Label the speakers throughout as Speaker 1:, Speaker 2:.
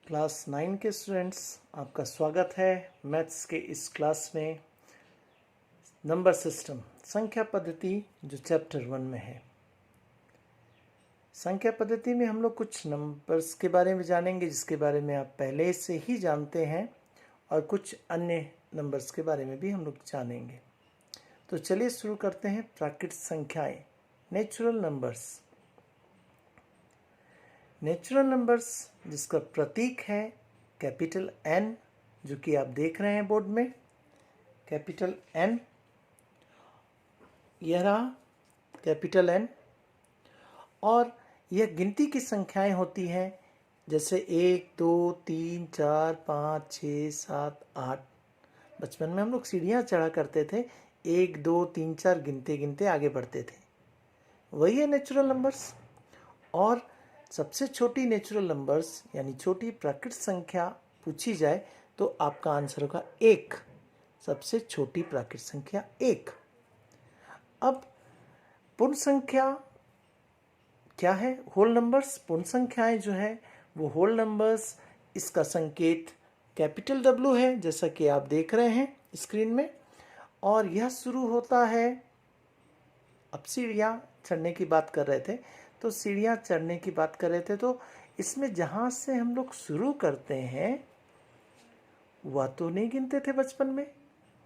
Speaker 1: Class 9 के students, आपका स्वागत है मैथ्स के इस क्लास में। नंबर सिस्टम संख्या पद्धति जो चैप्टर 1 में है। संख्या पद्धति में हम लोग कुछ नंबर्स के बारे में जानेंगे जिसके बारे में आप पहले से ही जानते हैं, और कुछ अन्य नंबर्स के बारे में भी हम लोग जानेंगे। तो चलिए शुरू करते हैं। प्राकृतिक संख्याएं, नेचुरल नंबर्स। नेचुरल नंबर्स जिसका प्रतीक है कैपिटल N, जो कि आप देख रहे हैं बोर्ड में, कैपिटल N। यह रहा कैपिटल N। और यह गिनती की संख्याएं होती हैं, जैसे 1 2 3 4 5 6 7 8। बचपन में हम लोग सीढ़ियाँ चढ़ा करते थे, 1 2 3 4 गिनते गिनते आगे बढ़ते थे। वही है नेचुरल नंबर्स। और सबसे छोटी नेचुरल नंबर्स यानी छोटी प्राकृतिक संख्या पूछी जाए तो आपका आंसर होगा 1। सबसे छोटी प्राकृतिक संख्या 1। अब पूर्ण संख्या क्या है? Whole numbers. पूर्ण संख्याएं जो है वो होल नंबर्स। इसका संकेत कैपिटल W है, जैसा कि आप देख रहे हैं स्क्रीन में। और यह शुरू होता है, अब सीढ़ियाँ चढ़ने की बात कर रहे थे, तो सीढ़ियाँ चढ़ने की बात कर रहे थे, तो इसमें जहाँ से हम लोग शुरू करते हैं वह तो नहीं गिनते थे बचपन में,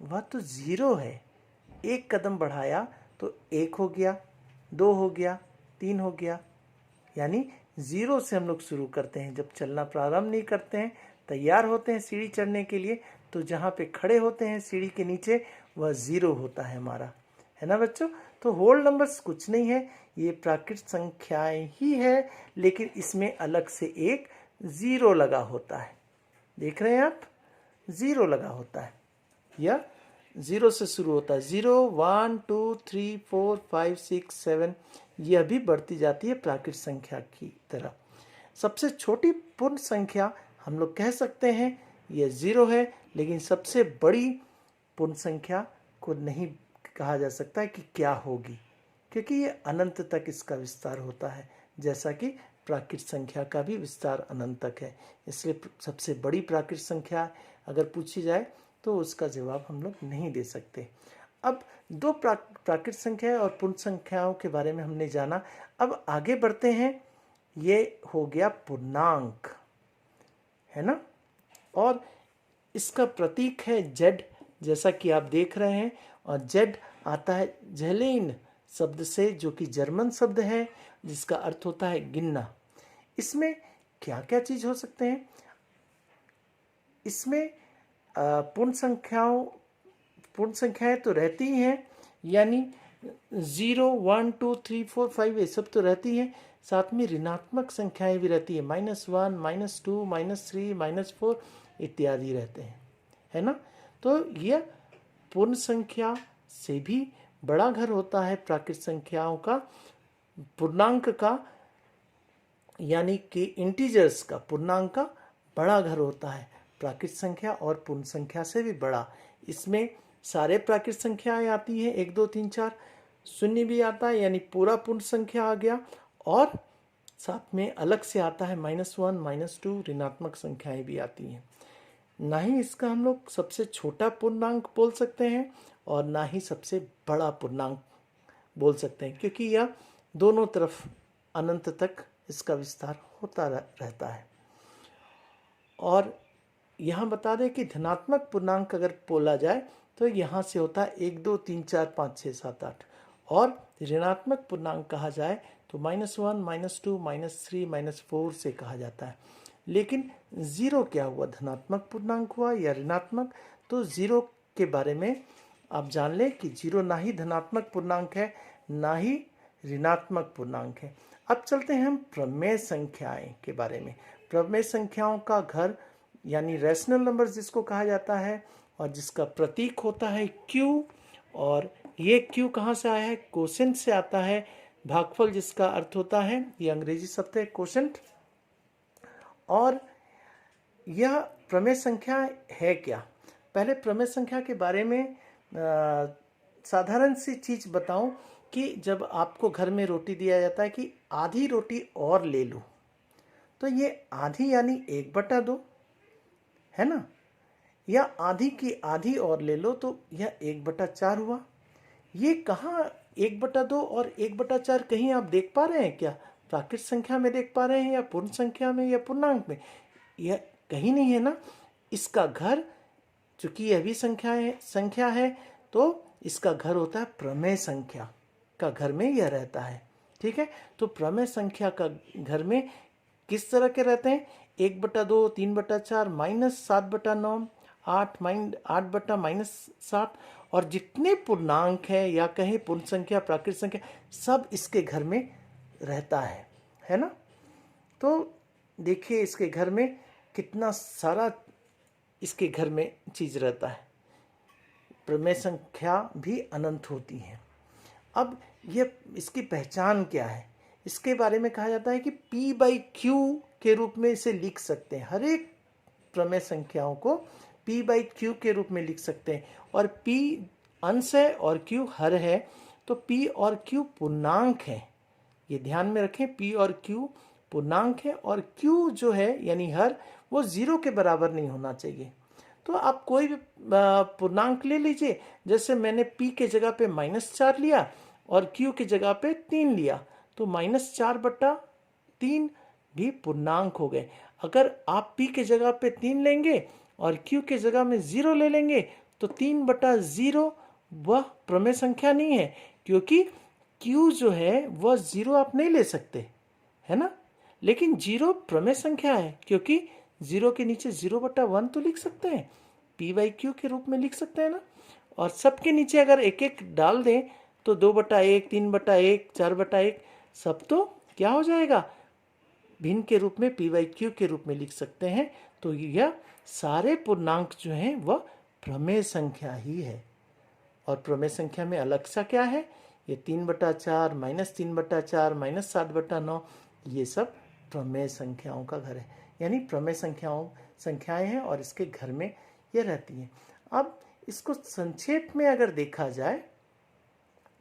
Speaker 1: वह तो 0 है। एक कदम बढ़ाया तो 1 हो गया, 2 हो गया, 3 हो गया, यानी 0 से हम लोग शुरू करते हैं। जब चलना प्रारंभ नहीं करते हैं, तैयार होते हैं सीढ़ी चढ़ने के लिए, तो जहाँ पे खड़े होते हैं सीढ़ी के नीचे वह 0 होता है हमारा, है ना बच्चों। तो होल नंबर्स कुछ नहीं है, ये प्राकृतिक संख्याएं ही है, लेकिन इसमें अलग से एक 0 लगा होता है। देख रहे हैं आप, 0 लगा होता है। यह 0 से शुरू होता है। 0 1 2 3 4 5 6 7, यह भी बढ़ती जाती है प्राकृतिक संख्या की तरह। सबसे छोटी पूर्ण संख्या हम लोग कह सकते हैं यह 0 है, लेकिन सबसे बड़ी पूर्ण संख्या को नहीं कहा जा सकता है कि क्या होगी, क्योंकि ये अनंत तक इसका विस्तार होता है, जैसा कि प्राकृतिक संख्या का भी विस्तार अनंत तक है। इसलिए सबसे बड़ी प्राकृतिक संख्या अगर पूछी जाए तो उसका जवाब हम लोग नहीं दे सकते। अब दो प्राकृतिक संख्या और पूर्ण संख्याओं के बारे में हमने जाना। अब आगे बढ़ते हैं। ये हो गया पूर्णांक, है ना। और इसका प्रतीक है Z, जैसा कि आप देख रहे हैं। और Z आता है झेलेन शब्द से, जो कि जर्मन शब्द है, जिसका अर्थ होता है गिनना। इसमें क्या क्या चीज हो सकते हैं? इसमें पूर्ण संख्याएं तो रहती ही हैं, यानी 0 1 2 3 4 5 ये सब तो रहती हैं। साथ में ऋणात्मक संख्याएं भी रहती है, -1 -2 -3 -4 इत्यादि रहते हैं, है ना। तो यह पूर्ण संख्या से भी बड़ा घर होता है प्राकृतिक संख्याओं का, पूर्णांक का, यानी कि इंटीजर्स का, पूर्णांक का बड़ा घर होता है प्राकृतिक संख्या, और पूर्ण संख्या से भी बड़ा। इसमें सारे प्राकृतिक संख्याएं आती हैं, 1 2 3 4। शून्य भी आता है, यानी पूरा पूर्ण संख्या आ गया। और साथ में अलग से आता है -1 -2, ऋणात्मक संख्याएं भी आती हैं। ना ही इसका हम लोग सबसे छोटा पूर्णांक बोल सकते हैं, और ना ही सबसे बड़ा पूर्णांक बोल सकते हैं, क्योंकि यह दोनों तरफ अनंत तक इसका विस्तार होता रहता है। और यहाँ बता दें कि धनात्मक पूर्णांक अगर बोला जाए तो यहाँ से होता है 1 2 3 4 5 6 7 8। और ऋणात्मक पूर्णांक कहा जाए तो -1 -2 -3 -4 से कहा जाता है। लेकिन 0 क्या हुआ? धनात्मक पूर्णांक हुआ या ऋणात्मक? तो 0 के बारे में आप जान लें कि 0 ना ही धनात्मक पूर्णांक है, ना ही ऋणात्मक पूर्णांक है। अब चलते हैं हम प्रमेय संख्याएं के बारे में। प्रमेय संख्याओं का घर यानी रैशनल नंबर जिसको कहा जाता है, और जिसका प्रतीक होता है Q। और ये Q कहाँ से आया है? कोसेंट से आता है। भागफल जिसका अर्थ होता है, ये अंग्रेजी शब्द है कोसेंट। और यह प्रमेय संख्या है क्या? पहले प्रमेय संख्या के बारे में साधारण सी चीज बताऊं कि जब आपको घर में रोटी दिया जाता है कि आधी रोटी और ले लो, तो ये आधी यानी 1/2 है ना, या आधी की आधी और ले लो तो यह 1/4 हुआ। ये कहाँ 1/2 और 1/4 कहीं आप देख पा रहे हैं क्या? प्राकृत संख्या में देख पा रहे हैं या पूर्ण संख्या में या पूर्णांक में? यह कहीं नहीं है ना। इसका घर, चूंकि यह भी संख्या है तो इसका घर होता है प्रमेय संख्या का घर में यह रहता है। ठीक है, तो प्रमेय संख्या का घर में किस तरह के रहते हैं? 1/2, 3/4, -7/9, 8/-7, और जितने पूर्णांक है या कहें पूर्ण संख्या, प्राकृत संख्या, सब इसके घर में रहता है ना। तो देखिए इसके घर में कितना सारा इसके घर में चीज रहता है। प्रमेय संख्या भी अनंत होती है। अब ये इसकी पहचान क्या है? इसके बारे में कहा जाता है कि P/Q के रूप में इसे लिख सकते हैं। हर एक प्रमेय संख्याओं को P/Q के रूप में लिख सकते हैं। और P अंश है और Q हर है, तो P और Q पूर्णांक है। ये ध्यान में रखें, P और Q पूर्णांक है और Q जो है यानी हर, वो 0 के बराबर नहीं होना चाहिए। तो आप कोई भी पूर्णांक ले लीजिए, जैसे मैंने P के जगह पे -4 लिया और Q की जगह पे 3 लिया, तो -4/3 भी पूर्णांक हो गए। अगर आप P के जगह पे 3 लेंगे और Q के जगह में 0 ले लेंगे तो 3/0 वह प्रमेय संख्या नहीं है, क्योंकि Q जो है वह 0 आप नहीं ले सकते, है ना। लेकिन 0 प्रमेय संख्या है, क्योंकि 0 के नीचे 0/1 तो लिख सकते हैं, P/Q के रूप में लिख सकते हैं ना। और सबके नीचे अगर एक एक डाल दें तो 2/1, 3/1, 4/1, सब तो क्या हो जाएगा, भिन्न के रूप में P/Q के रूप में लिख सकते हैं। तो यह सारे पूर्णांक जो हैं वह प्रमेय संख्या ही है। और प्रमेय संख्या में अलग सा क्या है? ये 3/4, -3/4, -7/9, ये सब प्रमेय संख्याओं का घर है। यानी प्रमेय संख्याएं हैं और इसके घर में ये रहती हैं। अब इसको संक्षेप में अगर देखा जाए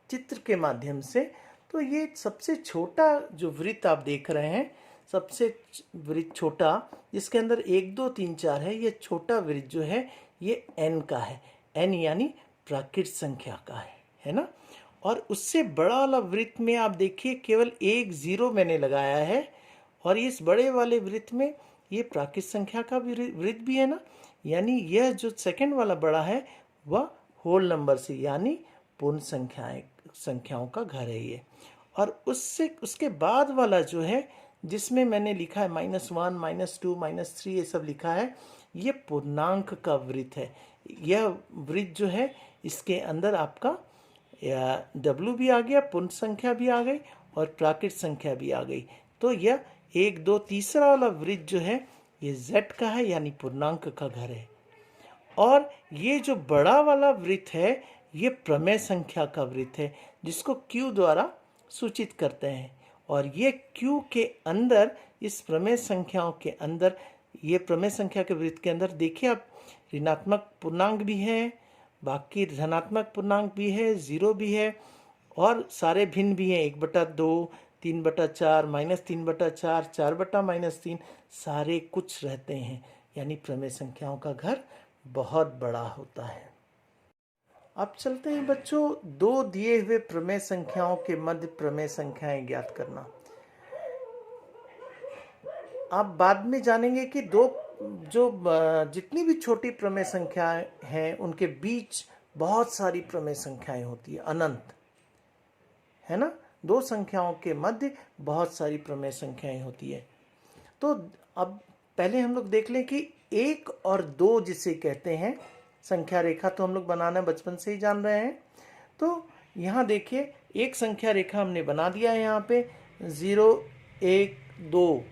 Speaker 1: चित्र के माध्यम से, तो ये सबसे छोटा जो वृत्त आप देख रहे हैं, सबसे वृत्त छोटा जिसके अंदर 1, 2, 3, 4 है, ये छोटा वृत्त जो है ये n का है। n यानी प्राकृत संख्या का है ना। और उससे बड़ा वाला वृत्त में आप देखिए केवल 1 0 मैंने लगाया है, और इस बड़े वाले वृत्त में ये प्राकृत संख्या का वृत्त भी है ना। यानी यह जो सेकंड वाला बड़ा है वह होल नंबर से यानी पूर्ण संख्याओं का घर है ये। और उसके बाद वाला जो है जिसमें मैंने लिखा है -1, -2, -3 ये सब लिखा है, ये पूर्णांक का वृत्त है। यह वृत्त जो है इसके अंदर आपका W भी आ गया, पूर्ण संख्या भी आ गई और प्राकृत संख्या भी आ गई। तो यह 1, 2, तीसरा वाला वृत्त जो है ये Z का है यानी पूर्णांक का घर है। और ये जो बड़ा वाला वृत्त है ये प्रमेय संख्या का वृत्त है, जिसको Q द्वारा सूचित करते हैं। और ये Q के अंदर, इस प्रमेय संख्याओं के अंदर, ये प्रमेय संख्या के वृत्त के अंदर देखिए आप, ऋणात्मक पूर्णांक भी है, बाकी धनात्मक पूर्णांक भी है, 0 भी है, और सारे भिन्न भी हैं, 1/2, 3/4, -3/4, 4/-3, सारे कुछ रहते हैं। यानी प्रमेय संख्याओं का घर बहुत बड़ा होता है। अब चलते हैं बच्चों, दो दिए हुए प्रमेय संख्याओं के मध्य प्रमेय संख्याएं ज्ञात करना। आप बाद में जानेंगे कि जितनी भी छोटी प्रमेय संख्याएं हैं उनके बीच बहुत सारी प्रमेय संख्याएं होती है, अनंत, है ना। दो संख्याओं के मध्य बहुत सारी प्रमेय संख्याएं होती है। तो अब पहले हम लोग देख लें कि 1 और 2 जिसे कहते हैं, संख्या रेखा तो हम लोग बनाना बचपन से ही जान रहे हैं। तो यहाँ देखिए एक संख्या रेखा हमने बना दिया है, यहाँ पे 0, 1, 2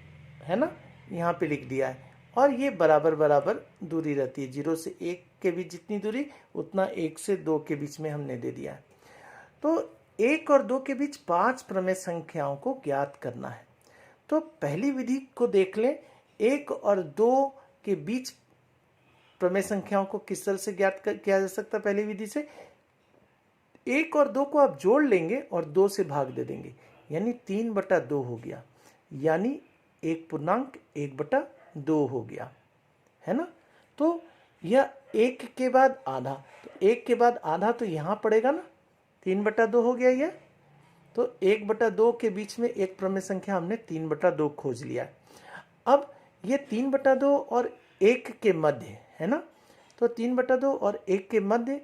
Speaker 1: है ना, यहाँ पे लिख दिया है। और ये बराबर बराबर दूरी रहती है, 0 से 1 के बीच जितनी दूरी उतना 1 से 2 के बीच में हमने दे दिया है। तो 1 और 2 के बीच 5 प्रमेय संख्याओं को ज्ञात करना है। तो पहली विधि को देख लें, 1 और 2 के बीच प्रमेय संख्याओं को किस तरह से ज्ञात किया जा सकता है। पहली विधि से 1 और 2 को आप जोड़ लेंगे और 2 से भाग दे देंगे, यानी 3/2 हो गया। यानी 1/1/2 हो गया, है ना। तो यह 1 के बाद आधा, तो 1 के बाद आधा तो यहाँ पड़ेगा ना, 3/2 हो गया यह। तो 1/2 के बीच में एक प्रमेय संख्या हमने 3/2 खोज लिया। अब ये 3/2 और 1 के मध्य है ना, तो 3/2 और 1 के मध्य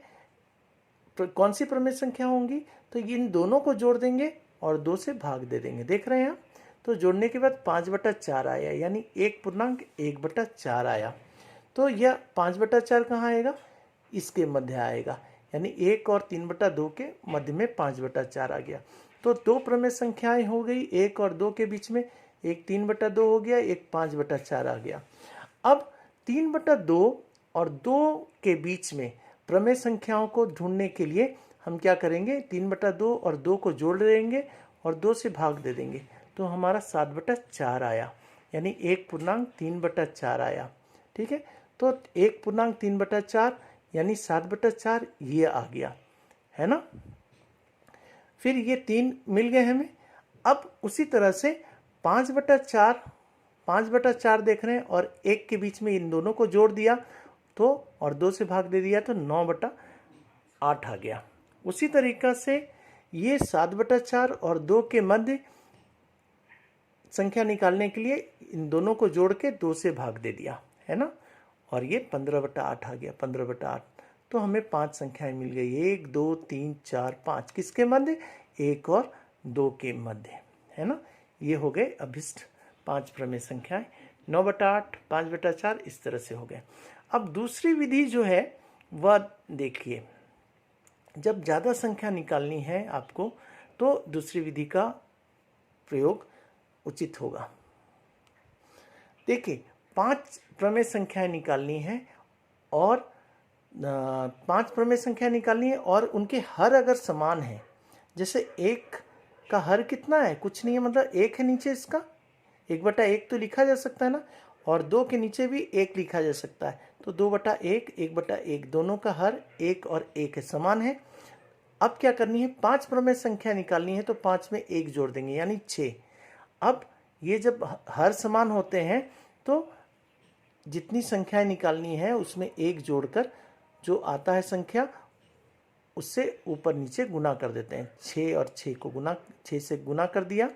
Speaker 1: कौन सी प्रमेय संख्या होंगी, तो इन दोनों को जोड़ देंगे और 2 से भाग दे देंगे, देख रहे हैं आप। तो जोड़ने के बाद 5/4 आया, यानी 1/1/4 आया। तो यह 5/4 कहाँ आएगा, इसके मध्य आएगा, यानी 1 और 3/2 के मध्य में 5/4 आ गया। तो दो प्रमेय संख्याएं हो गई 1 और 2 के बीच में, एक 3/2 हो गया, एक 5/4 आ गया। अब 3/2 और 2 के बीच में प्रमेय संख्याओं को ढूंढने के लिए हम क्या करेंगे, 3/2 और 2 को जोड़ देंगे और 2 से भाग दे देंगे, तो हमारा 7/4 आया, यानी 1/3/4 आया। ठीक है, तो 1/3/4 यानी 7/4 ये आ गया, है ना। फिर ये 3 मिल गए हमें। अब उसी तरह से 5/4 देख रहे हैं और 1 के बीच में इन दोनों को जोड़ दिया तो और 2 से भाग दे दिया तो 9/8 आ गया। उसी तरीका से ये 7/4 और 2 के मध्य संख्या निकालने के लिए इन दोनों को जोड़ के 2 से भाग दे दिया, है ना, और ये 15/8 आ गया, 15/8। तो हमें 5 संख्याएं मिल गई, 1 2 3 4 5, किसके मध्य, 1 और 2 के मध्य, है ना। ये हो गए अभिष्ट 5 प्रमेय संख्याएं, 9/8, 5/4 इस तरह से हो गए। अब दूसरी विधि जो है वह देखिए, जब ज़्यादा संख्या निकालनी है आपको तो दूसरी विधि का प्रयोग उचित होगा। देखिए 5 प्रमेय संख्याएं निकालनी है और 5 प्रमेय संख्या निकालनी है और उनके हर अगर समान है, जैसे 1 का हर कितना है, कुछ नहीं है, मतलब 1 है नीचे इसका, 1/1 तो लिखा जा सकता है ना, और 2 के नीचे भी 1 लिखा जा सकता है, तो 2/1 1/1 दोनों का हर 1 और 1 है, समान है। अब क्या करनी है, 5 प्रमेय संख्या निकालनी है तो 5 में 1 जोड़ देंगे यानी 6। अब ये जब हर समान होते हैं तो जितनी संख्याएं निकालनी है उसमें 1 जोड़कर जो आता है संख्या उससे ऊपर नीचे गुना कर देते हैं। 6 और 6 को 6 से गुना कर दिया,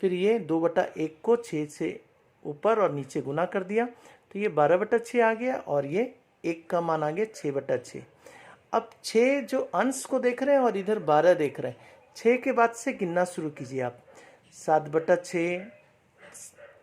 Speaker 1: फिर ये 2/1 को 6 से ऊपर और नीचे गुना कर दिया, तो ये 12/6 आ गया और ये 1 का मान आ गया 6/6। अब 6 जो अंश को देख रहे हैं और इधर 12 देख रहे हैं, 6 के बाद से गिनना शुरू कीजिए आप, 7/6,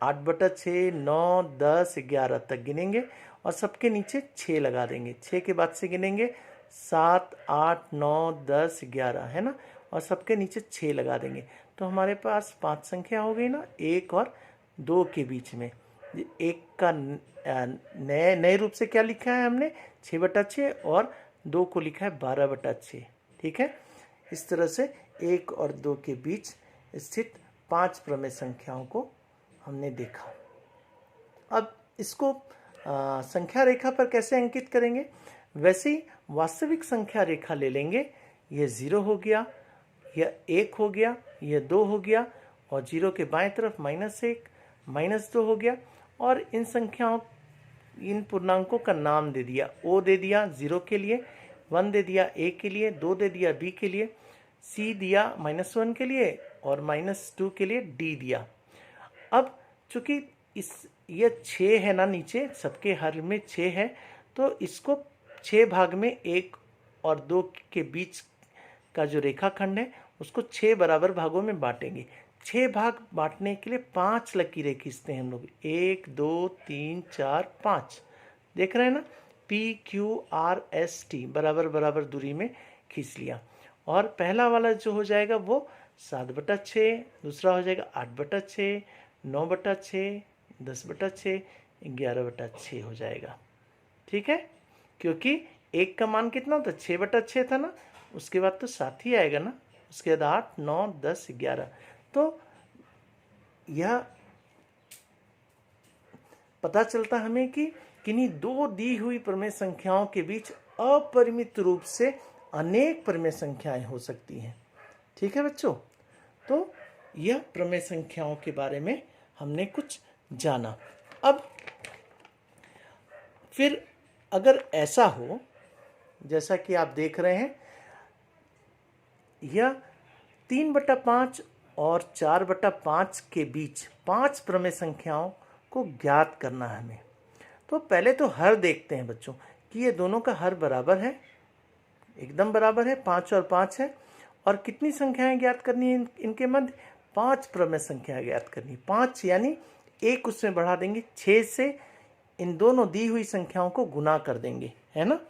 Speaker 1: 8/6, 9, 10, 11 तक गिनेंगे और सबके नीचे 6 लगा देंगे। 6 के बाद से गिनेंगे 7, 8, 9, 10, 11, है ना, और सबके नीचे 6 लगा देंगे, तो हमारे पास 5 संख्या हो गई ना, 1 और 2 के बीच में। 1 का नए रूप से क्या लिखा है हमने, 6/6, और 2 को लिखा है 12/6। ठीक है, इस तरह से 1 और 2 के बीच स्थित 5 प्रमेय संख्याओं को हमने देखा। अब इसको संख्या रेखा पर कैसे अंकित करेंगे, वैसे ही वास्तविक संख्या रेखा ले लेंगे, यह 0 हो गया, यह 1 हो गया, यह 2 हो गया, और 0 के बाएं तरफ -1, -2 हो गया, और इन संख्याओं इन पूर्णांकों का नाम दे दिया, O दे दिया 0 के लिए, 1 दे दिया A के लिए, 2 दे दिया B के लिए, C दिया -1 के लिए, और -2 के लिए D दिया। अब चूंकि ये 6 है ना, नीचे सबके हर में 6 है, तो इसको 6 भाग में 1 और 2 के बीच का जो रेखाखंड है उसको 6 बराबर भागों में बांटेंगे। 6 भाग बांटने के लिए 5 लकीरें खींचते हैं हम लोग, 1 2 3 4 5, देख रहे हैं ना, PQRST बराबर बराबर दूरी में खींच लिया। और पहला वाला जो हो जाएगा वो 7/6, दूसरा हो जाएगा 8/6, 9/6, 10/6, 11/6 हो जाएगा। ठीक है, क्योंकि 1 का मान कितना था, 6/6 था ना, उसके बाद तो 7 ही आएगा ना, उसके बाद 8, 9, 10, 11। तो यह पता चलता हमें कि किन्हीं दो दी हुई प्रमेय संख्याओं के बीच अपरिमित रूप से अनेक प्रमेय संख्याएं हो सकती हैं। ठीक है बच्चों, तो यह प्रमेय संख्याओं के बारे में हमने कुछ जाना। अब फिर अगर ऐसा हो, जैसा कि आप देख रहे हैं, यह 3/5 और 4/5 के बीच 5 प्रमेय संख्याओं को ज्ञात करना है हमें। तो पहले तो हर देखते हैं बच्चों कि ये दोनों का हर बराबर है, एकदम बराबर है, 5 और 5 है। और कितनी संख्याएं ज्ञात करनी है इनके मध्य? 5 प्रमेय संख्याएं ज्ञात करनी। 5 यानी एक उसमें बढ़ा देंगे, 6 से इन दोनों दी हुई संख्याओं को गुना कर देंगे, है ना।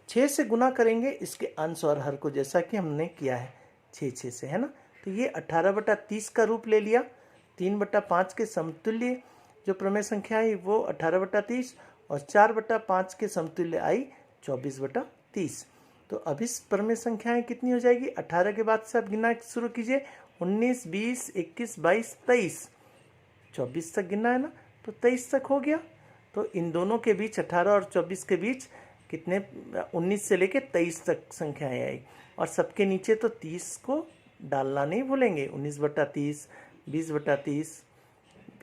Speaker 1: 6 से गुना करेंगे इसके अंश और हर को, जैसा कि हमने किया है 6 से, है ना। तो ये 18/30 का रूप ले लिया। 3/5 के समतुल्य जो प्रमेय संख्या आई वो 18/30 और 4/5 के समतुल्य आई 24/30। तो अब इस प्रमेय संख्याएं कितनी हो जाएगी? 18 के बाद से आप गिनना शुरू कीजिए। 19, 20, 21, 22, 23, 24 तक गिनना है ना, तो 23 तक हो गया। तो इन दोनों के बीच 18 और 24 के बीच कितने? 19 से लेके 23 तक संख्याएं आई। और सबके नीचे तो 30 को डालना नहीं भूलेंगे। 19/30, 20/30,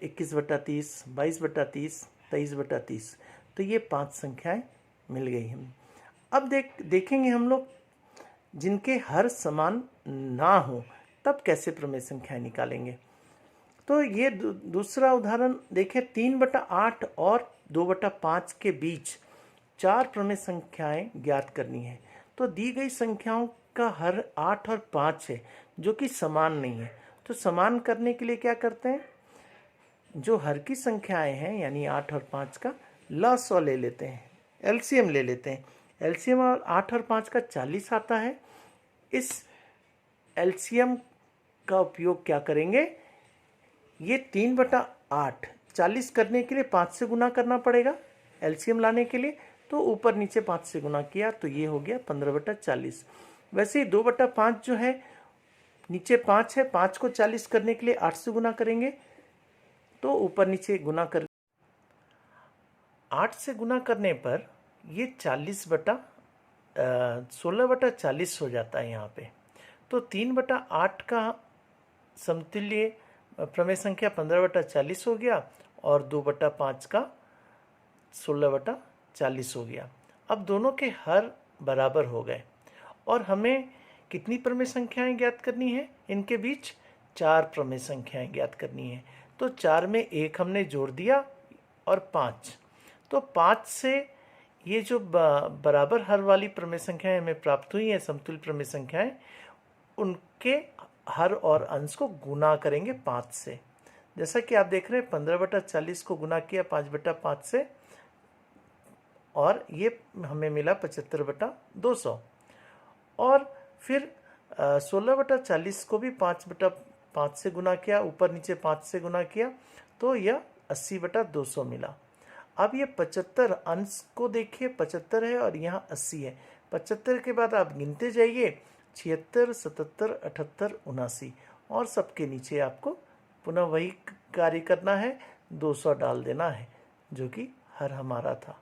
Speaker 1: 21/30, 22/30, 23/30। तो ये 5 संख्याएं मिल गई हमें। अब देखेंगे हम लोग जिनके हर समान ना हो तब कैसे प्रमेय संख्याएं निकालेंगे। तो ये दूसरा उदाहरण देखें। 3/8 और 2/5 के बीच 4 प्रमेय संख्याएं ज्ञात करनी है। तो दी गई संख्याओं का हर 8 और 5 है जो कि समान नहीं है। तो समान करने के लिए क्या करते हैं? जो हर की संख्याएं हैं यानी 8 और 5 का लॉस ले लेते हैं, एलसीएम ले लेते हैं। एलसीएम और 8 और 5 का 40 आता है। इस एलसीएम का उपयोग क्या करेंगे? ये 3/8 40 करने के लिए 5 से गुना करना पड़ेगा एलसीएम लाने के लिए। तो ऊपर नीचे 5 से गुना किया तो ये हो गया 15/40। वैसे ही 2/5 जो है, नीचे 5 है, 5 को 40 करने के लिए 8 से गुना करेंगे तो ऊपर नीचे गुना कर 8 से गुना करने पर ये 16/40 हो जाता है यहाँ पे। तो 3/8 का समतुल्य प्रमेय संख्या 15/40 हो गया और 2/5 का 16/40 हो गया। अब दोनों के हर बराबर हो गए और हमें कितनी प्रमेय संख्याएं ज्ञात करनी है इनके बीच? 4 प्रमेय संख्याएं ज्ञात करनी है। तो 4 में 1 हमने जोड़ दिया और 5। तो 5 से ये जो बराबर हर वाली प्रमेय संख्याएं हमें प्राप्त हुई हैं, समतुल्य प्रमेय संख्याएं, उनके हर और अंश को गुना करेंगे 5 से। जैसा कि आप देख रहे हैं 15/40 को गुना किया 5/5 से और ये हमें मिला 75/200। और फिर 16/40 को भी 5/5 से गुना किया, ऊपर नीचे 5 से गुना किया तो यह 80/200 मिला। अब ये 75 अंश को देखिए, 75 है और यहाँ 80 है। 75 के बाद आप गिनते जाइए, 76, 77, 78, 79 और सबके नीचे आपको पुनः वही कार्य करना है, 200 डाल देना है जो कि हर हमारा था।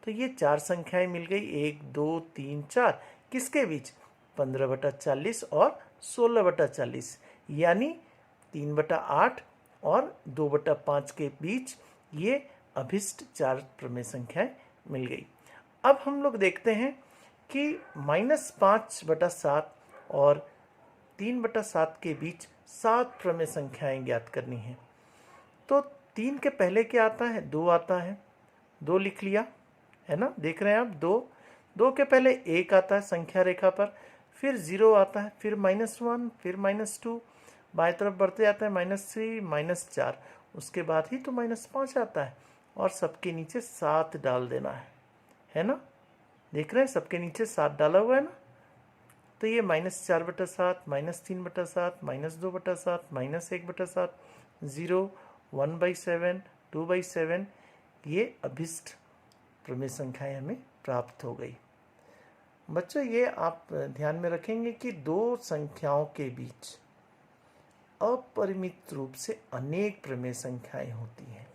Speaker 1: तो ये 4 संख्याएं मिल गई, 1, 2, 3, 4। किसके बीच? 15/40 और 16/40 यानी 3/8 और 2/5 के बीच ये अभिष्ट 4 प्रमेय संख्याएं मिल गई। अब हम लोग देखते हैं कि -5/7 और 3/7 के बीच 7 प्रमेय संख्याएं ज्ञात करनी है। तो 3 के पहले क्या आता है? 2 आता है, 2 लिख लिया, है ना। देख रहे हैं आप 2 के पहले 1 आता है संख्या रेखा पर, फिर 0 आता है, फिर -1, फिर -2, बाएं तरफ बढ़ते जाता है -3, -4, उसके बाद ही तो -5 आता है और सबके नीचे 7 डाल देना है ना। देख रहे हैं सबके नीचे 7 डाला हुआ है ना। तो ये -4/7, -3/7, -2/7, -1/7, 0, 1/7, 2/7 ये अभिष्ट प्रमेय संख्याएं हमें प्राप्त हो गई। बच्चों ये आप ध्यान में रखेंगे कि दो संख्याओं के बीच अपरिमित रूप से अनेक प्रमेय संख्याएं होती हैं।